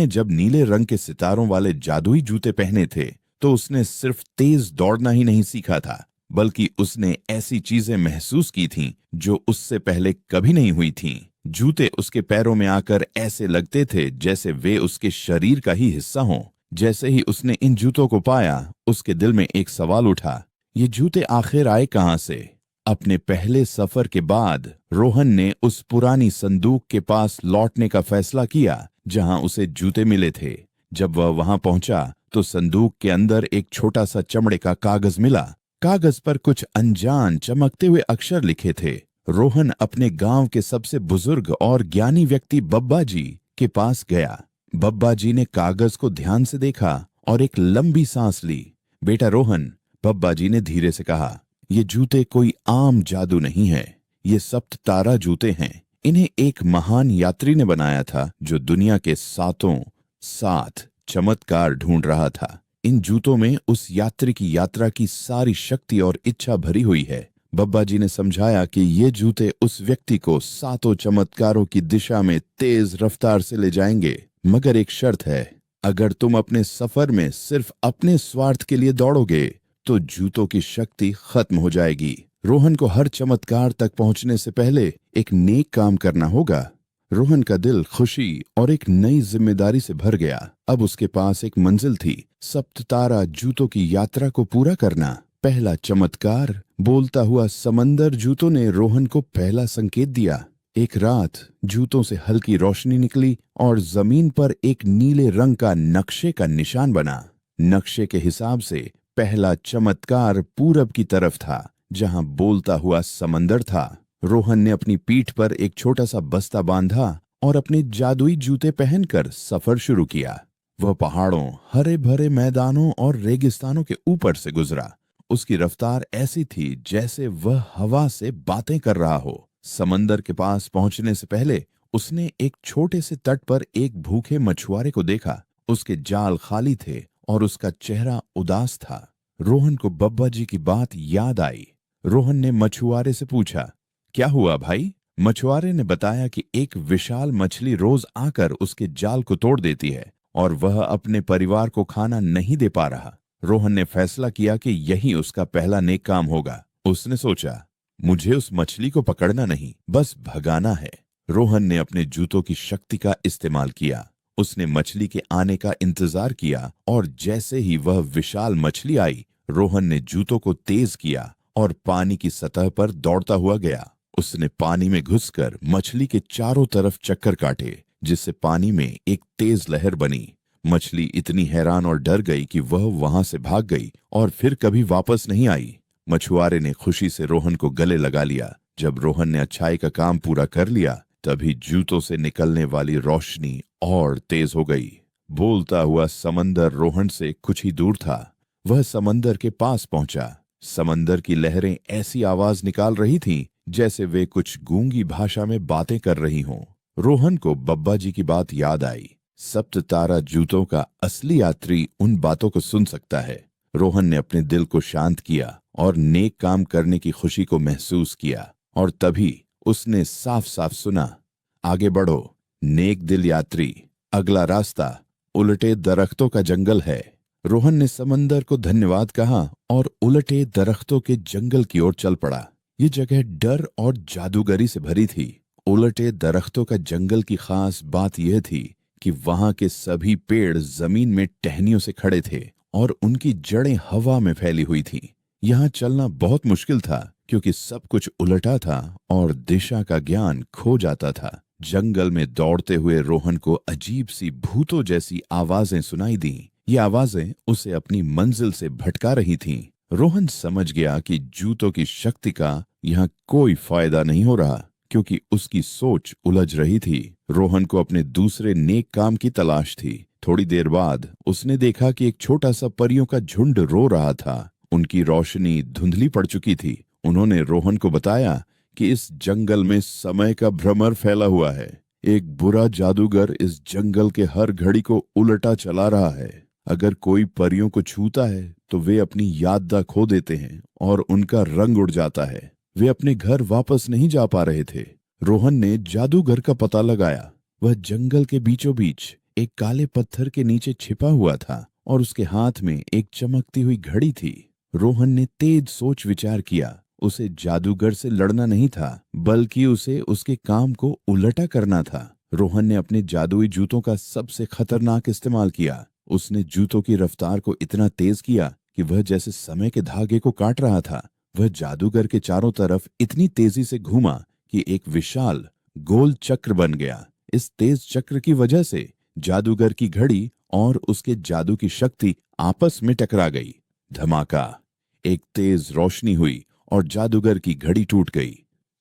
ने जब नीले रंग के सितारों वाले जादुई जूते पहने थे तो उसने सिर्फ तेज दौड़ना ही नहीं सीखा था, बल्कि उसने ऐसी चीजें महसूस की थीं जो उससे पहले कभी नहीं हुई थीं। जूते उसके पैरों में आकर ऐसे लगते थे जैसे वे उसके शरीर का ही हिस्सा हों। जैसे ही उसने इन जूतों को पाया, उसके दिल में एक सवाल उठा, ये जूते आखिर आए कहाँ से? अपने पहले सफर के बाद रोहन ने उस पुरानी संदूक के पास लौटने का फैसला किया जहां उसे जूते मिले थे। जब वह वहां पहुंचा तो संदूक के अंदर एक छोटा सा चमड़े का कागज मिला। कागज पर कुछ अनजान चमकते हुए अक्षर लिखे थे। रोहन अपने गांव के सबसे बुजुर्ग और ज्ञानी व्यक्ति बब्बा जी के पास गया। बब्बा जी ने कागज को ध्यान से देखा और एक लंबी सांस ली। बेटा रोहन, बब्बा जी ने धीरे से कहा, ये जूते कोई आम जादू नहीं है, ये सप्त तारा जूते हैं। इन्हें एक महान यात्री ने बनाया था जो दुनिया के सातों सात चमत्कार ढूंढ रहा था। इन जूतों में उस यात्री की यात्रा की सारी शक्ति और इच्छा भरी हुई है। बब्बा जी ने समझाया कि ये जूते उस व्यक्ति को सातों चमत्कारों की दिशा में तेज रफ्तार से ले जाएंगे, मगर एक शर्त है, अगर तुम अपने सफर में सिर्फ अपने स्वार्थ के लिए दौड़ोगे तो जूतों की शक्ति खत्म हो जाएगी। रोहन को हर चमत्कार तक पहुंचने से पहले एक नेक काम करना होगा। रोहन का दिल खुशी और एक नई जिम्मेदारी से भर गया। अब उसके पास एक मंजिल थी, सप्ततारा जूतों की यात्रा को पूरा करना। पहला चमत्कार, बोलता हुआ समंदर जूतों ने रोहन को पहला संकेत दिया। एक रात जूतों से हल्की रोशनी निकली और जमीन पर एक नीले रंग का नक्शे का निशान बना। नक्शे के हिसाब से पहला चमत्कार पूरब की तरफ था, जहां बोलता हुआ समंदर था। रोहन ने अपनी पीठ पर एक छोटा सा बस्ता बांधा और अपने जादुई जूते पहनकर सफर शुरू किया। वह पहाड़ों, हरे भरे मैदानों और रेगिस्तानों के ऊपर से गुजरा। उसकी रफ्तार ऐसी थी जैसे वह हवा से बातें कर रहा हो। समंदर के पास पहुंचने से पहले उसने एक छोटे से तट पर एक भूखे मछुआरे को देखा। उसके जाल खाली थे और उसका चेहरा उदास था। रोहन को बब्बा जी की बात याद आई। रोहन ने मछुआरे से पूछा, क्या हुआ भाई? मछुआरे ने बताया कि एक विशाल मछली रोज आकर उसके जाल को तोड़ देती है और वह अपने परिवार को खाना नहीं दे पा रहा। रोहन ने फैसला किया कि यही उसका पहला नेक काम होगा। उसने सोचा, मुझे उस मछली को पकड़ना नहीं, बस भगाना है। रोहन ने अपने जूतों की शक्ति का इस्तेमाल किया। उसने मछली के आने का इंतजार किया और जैसे ही वह विशाल मछली आई, रोहन ने जूतों को तेज किया और पानी की सतह पर दौड़ता हुआ गया। उसने पानी में घुसकर मछली के चारों तरफ चक्कर काटे, जिससे पानी में एक तेज लहर बनी। मछली इतनी हैरान और डर गई कि वह वहां से भाग गई और फिर कभी वापस नहीं आई। मछुआरे ने खुशी से रोहन को गले लगा लिया। जब रोहन ने अच्छाई का काम पूरा कर लिया, तभी जूतों से निकलने वाली रोशनी और तेज हो गई। बोलता हुआ समंदर रोहन से कुछ ही दूर था। वह समंदर के पास पहुंचा। समंदर की लहरें ऐसी आवाज निकाल रही थीं जैसे वे कुछ गूंगी भाषा में बातें कर रही हों। रोहन को बब्बा जी की बात याद आई। सप्त तारा जूतों का असली यात्री उन बातों को सुन सकता है। रोहन ने अपने दिल को शांत किया और नेक काम करने की खुशी को महसूस किया, और तभी उसने साफ साफ सुना, आगे बढ़ो नेक दिल यात्री, अगला रास्ता उलटे दरख्तों का जंगल है। रोहन ने समंदर को धन्यवाद कहा और उलटे दरख्तों के जंगल की ओर चल पड़ा। ये जगह डर और जादूगरी से भरी थी। उलटे दरख्तों का जंगल की खास बात यह थी कि वहां के सभी पेड़ जमीन में टहनियों से खड़े थे और उनकी जड़ें हवा में फैली हुई थीं। यहाँ चलना बहुत मुश्किल था क्योंकि सब कुछ उलटा था और दिशा का ज्ञान खो जाता था। जंगल में दौड़ते हुए रोहन को अजीब सी भूतों जैसी आवाजें सुनाई दी। ये आवाजें उसे अपनी मंजिल से भटका रही थीं। रोहन समझ गया कि जूतों की शक्ति का यहाँ कोई फायदा नहीं हो रहा, क्योंकि उसकी सोच उलझ रही थी। रोहन को अपने दूसरे नेक काम की तलाश थी। थोड़ी देर बाद उसने देखा कि एक छोटा सा परियों का झुंड रो रहा था। उनकी रोशनी धुंधली पड़ चुकी थी। उन्होंने रोहन को बताया कि इस जंगल में समय का भ्रमर फैला हुआ है। एक बुरा जादूगर इस जंगल के हर घड़ी को उलटा चला रहा है। अगर कोई परियों को छूता है तो वे अपनी याददाश्त खो देते हैं और उनका रंग उड़ जाता है। वे अपने घर वापस नहीं जा पा रहे थे। रोहन ने जादूगर का पता लगाया। वह जंगल के बीचों बीच एक काले पत्थर के नीचे छिपा हुआ था और उसके हाथ में एक चमकती हुई घड़ी थी। रोहन ने तेज सोच विचार किया। उसे जादूगर से लड़ना नहीं था, बल्कि उसे उसके काम को उलटा करना था। रोहन ने अपने जादुई जूतों का सबसे खतरनाक इस्तेमाल किया। उसने जूतों की रफ्तार को इतना तेज किया कि वह जैसे समय के धागे को काट रहा था। वह जादूगर के चारों तरफ इतनी तेजी से घूमा कि एक विशाल गोल चक्र बन गया। इस तेज चक्र की वजह से जादूगर की घड़ी और उसके जादू की शक्ति आपस में टकरा गई। धमाका! एक तेज रोशनी हुई और जादूगर की घड़ी टूट गई।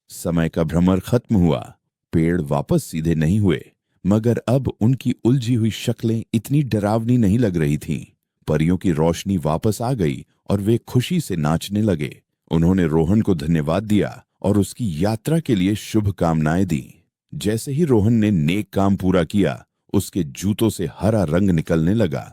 समय का भ्रमर खत्म हुआ। पेड़ वापस सीधे नहीं हुए, मगर अब उनकी उलझी हुई शक्लें इतनी डरावनी नहीं लग रही थीं। परियों की रोशनी वापस आ गई और वे खुशी से नाचने लगे। उन्होंने रोहन को धन्यवाद दिया और उसकी यात्रा के लिए शुभकामनाएं दी। जैसे ही रोहन ने नेक काम पूरा किया, उसके जूतों से हरा रंग निकलने लगा।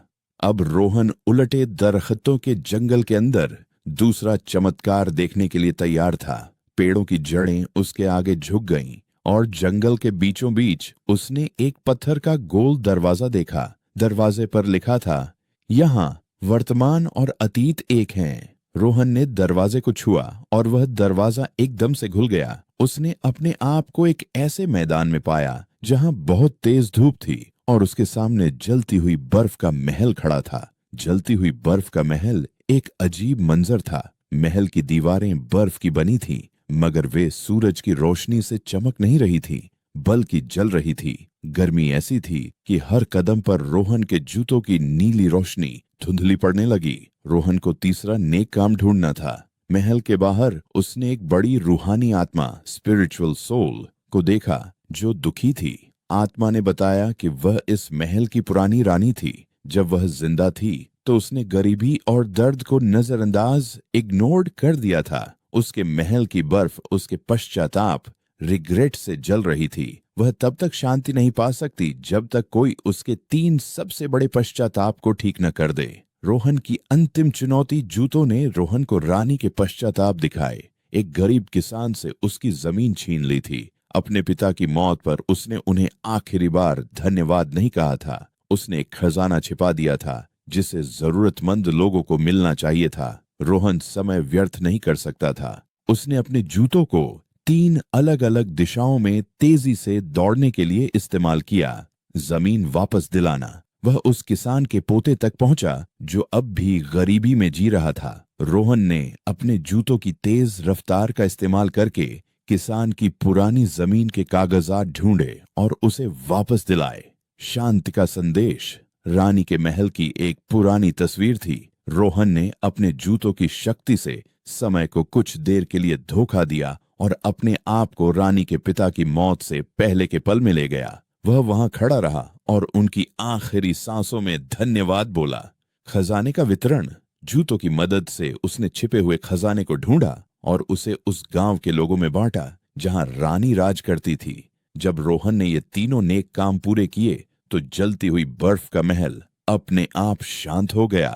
अब रोहन उलटे दरख्तों के जंगल के अंदर दूसरा चमत्कार देखने के लिए तैयार था। पेड़ों की जड़ें उसके आगे झुक गईं और जंगल के बीचों बीच उसने एक पत्थर का गोल दरवाजा देखा। दरवाजे पर लिखा था, यहाँ वर्तमान और अतीत एक हैं। रोहन ने दरवाजे को छुआ और वह दरवाजा एकदम से खुल गया। उसने अपने आप को एक ऐसे मैदान में पाया जहां बहुत तेज धूप थी और उसके सामने जलती हुई बर्फ का महल खड़ा था। जलती हुई बर्फ का महल एक अजीब मंजर था। महल की दीवारें बर्फ की बनी थीं, मगर वे सूरज की रोशनी से चमक नहीं रही थीं, बल्कि जल रही थी। गर्मी ऐसी थी कि हर कदम पर रोहन के जूतों की नीली रोशनी धुंधली पड़ने लगी। रोहन को तीसरा नेक काम ढूंढना था। महल के बाहर उसने एक बड़ी रूहानी आत्मा, स्पिरिचुअल सोल, को देखा जो दुखी थी। आत्मा ने बताया कि वह इस महल की पुरानी रानी थी। जब वह जिंदा थी तो उसने गरीबी और दर्द को नजरअंदाज, इग्नोर्ड कर दिया था। उसके महल की बर्फ उसके पश्चाताप, रिग्रेट से जल रही थी। वह तब तक शांति नहीं पा सकती जब तक कोई उसके 3 सबसे बड़े पश्चाताप को ठीक न कर दे। रोहन की अंतिम चुनौती जूतों ने रोहन को रानी के पश्चाताप दिखाए। एक गरीब किसान से उसकी जमीन छीन ली थी। अपने पिता की मौत पर उसने उन्हें आखिरी बार धन्यवाद नहीं कहा था। उसने एक खजाना छिपा दिया था जिसे जरूरतमंद लोगों को मिलना चाहिए था। रोहन समय व्यर्थ नहीं कर सकता था। उसने अपने जूतों को 3 अलग अलग दिशाओं में तेजी से दौड़ने के लिए इस्तेमाल किया। जमीन वापस दिलाना। वह उस किसान के पोते तक पहुंचा जो अब भी गरीबी में जी रहा था। रोहन ने अपने जूतों की तेज रफ्तार का इस्तेमाल करके किसान की पुरानी जमीन के कागजात ढूंढे और उसे वापस दिलाए। शांति का संदेश। रानी के महल की एक पुरानी तस्वीर थी। रोहन ने अपने जूतों की शक्ति से समय को कुछ देर के लिए धोखा दिया और अपने आप को रानी के पिता की मौत से पहले के पल में ले गया। वह वहां खड़ा रहा और उनकी आखिरी सांसों में धन्यवाद बोला। खजाने का वितरण। जूतों की मदद से उसने छिपे हुए खजाने को ढूंढा और उसे उस गांव के लोगों में बांटा जहां रानी राज करती थी। जब रोहन ने ये तीनों नेक काम पूरे किए तो जलती हुई बर्फ का महल अपने आप शांत हो गया।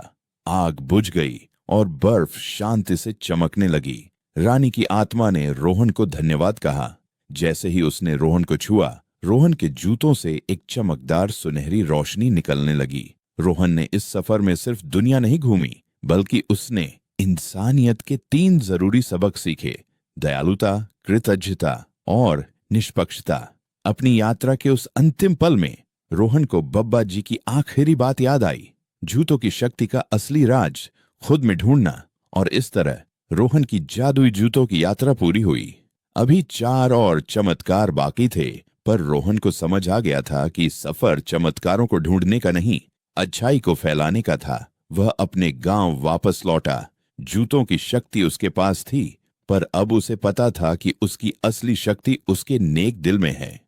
आग बुझ गई और बर्फ शांति से चमकने लगी। रानी की आत्मा ने रोहन को धन्यवाद कहा। जैसे ही उसने रोहन को छुआ, रोहन के जूतों से एक चमकदार सुनहरी रोशनी निकलने लगी। रोहन ने इस सफर में सिर्फ दुनिया नहीं घूमी, बल्कि उसने इंसानियत के 3 जरूरी सबक सीखे: दयालुता, कृतज्ञता और निष्पक्षता। अपनी यात्रा के उस अंतिम पल में रोहन को बब्बा जी की आखिरी बात याद आई, जूतों की शक्ति का असली राज खुद में ढूंढना। और इस तरह रोहन की जादुई जूतों की यात्रा पूरी हुई। अभी 4 और चमत्कार बाकी थे, पर रोहन को समझ आ गया था कि सफर चमत्कारों को ढूंढने का नहीं, अच्छाई को फैलाने का था। वह अपने गांव वापस लौटा। जूतों की शक्ति उसके पास थी, पर अब उसे पता था कि उसकी असली शक्ति उसके नेक दिल में है।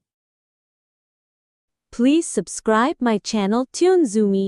Please subscribe my channel Tunzumi.